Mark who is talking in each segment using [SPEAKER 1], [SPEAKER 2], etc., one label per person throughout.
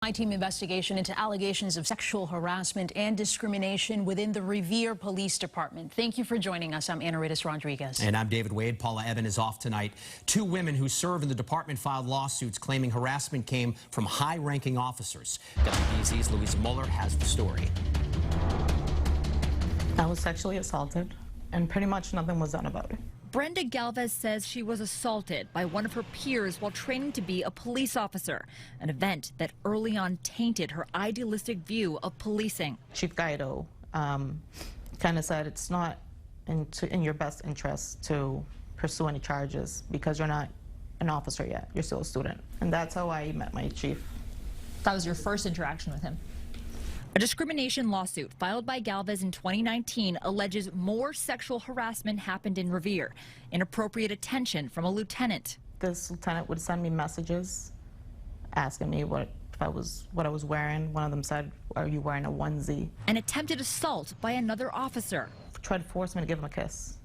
[SPEAKER 1] My-team investigation into allegations of sexual harassment and discrimination within the Revere Police Department. Thank you for joining us. I'm Anna Rodriguez.
[SPEAKER 2] And I'm David Wade. Paula Evan is off tonight. Two women who serve in the department filed lawsuits claiming harassment came from high-ranking officers. WBZ's Louisa Moller has the story.
[SPEAKER 3] I was sexually assaulted, and pretty much nothing was done about it.
[SPEAKER 4] Brenda Galvez says she was assaulted by one of her peers while training to be a police officer, an event that early on tainted her idealistic view of policing.
[SPEAKER 3] Chief Guido kind of said it's not in your best interest to pursue any charges because you're not an officer yet, you're still a student. And that's how I met my chief.
[SPEAKER 5] That was your first interaction with him?
[SPEAKER 4] A discrimination lawsuit filed by Galvez in 2019 alleges more sexual harassment happened in Revere, inappropriate attention from a lieutenant.
[SPEAKER 3] This lieutenant would send me messages asking me what I was wearing. One of them said, "Are you wearing a onesie?"
[SPEAKER 4] An attempted assault by another officer.
[SPEAKER 3] Tried to force me to give him a kiss.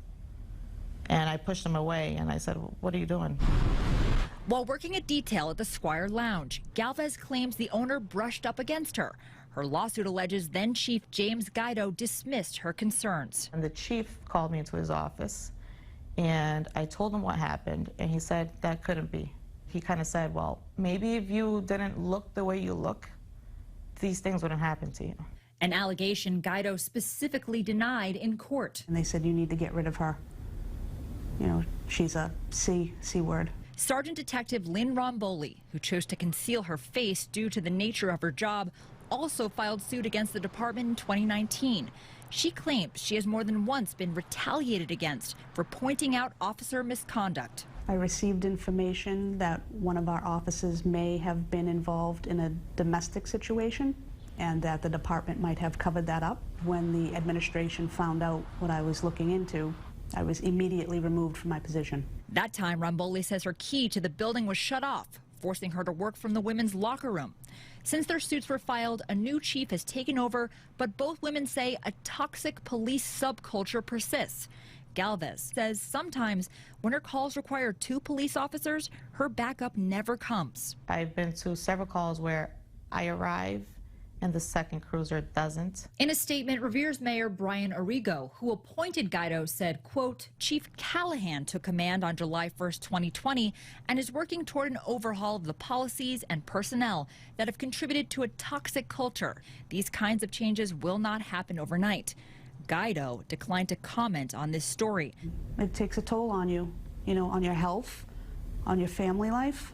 [SPEAKER 3] And I pushed him away and I said, "What are you doing?"
[SPEAKER 4] While working at detail at the Squire Lounge, Galvez claims the owner brushed up against her. Her lawsuit alleges then-Chief James Guido dismissed her concerns.
[SPEAKER 3] And the chief called me into his office, and I told him what happened, and he said that couldn't be. He kind of said, well, maybe if you didn't look the way you look, these things wouldn't happen to you.
[SPEAKER 4] An allegation Guido specifically denied in court.
[SPEAKER 6] And they said, you need to get rid of her. You know, she's a C word.
[SPEAKER 4] Sergeant Detective Lynn Romboli, who chose to conceal her face due to the nature of her job, also filed suit against the department in 2019. She claims she has more than once been retaliated against for pointing out officer misconduct.
[SPEAKER 6] I received information that one of our officers may have been involved in a domestic situation and that the department might have covered that up. When the administration found out what I was looking into, I was immediately removed from my position.
[SPEAKER 4] That time, Romboli says her key to the building was shut off, forcing her to work from the women's locker room. Since their suits were filed, a new chief has taken over, but both women say a toxic police subculture persists. Galvez says sometimes when her calls require two police officers, her backup never comes.
[SPEAKER 3] I've been to several calls where I arrive and the second cruiser doesn't.
[SPEAKER 4] In a statement, Revere's Mayor Brian Arrigo, who appointed Guido, said, quote, Chief Callahan took command on July 1st, 2020, and is working toward an overhaul of the policies and personnel that have contributed to a toxic culture. These kinds of changes will not happen overnight. Guido declined to comment on this story.
[SPEAKER 6] It takes a toll on you, on your health, on your family life,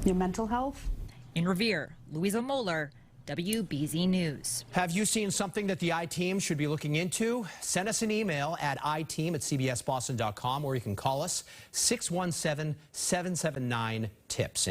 [SPEAKER 6] your mental health.
[SPEAKER 4] In Revere, Louisa Moller, WBZ News.
[SPEAKER 2] Have you seen something that the I-Team should be looking into? Send us an email at iteam@cbsboston.com, or you can call us 617-779-TIPS.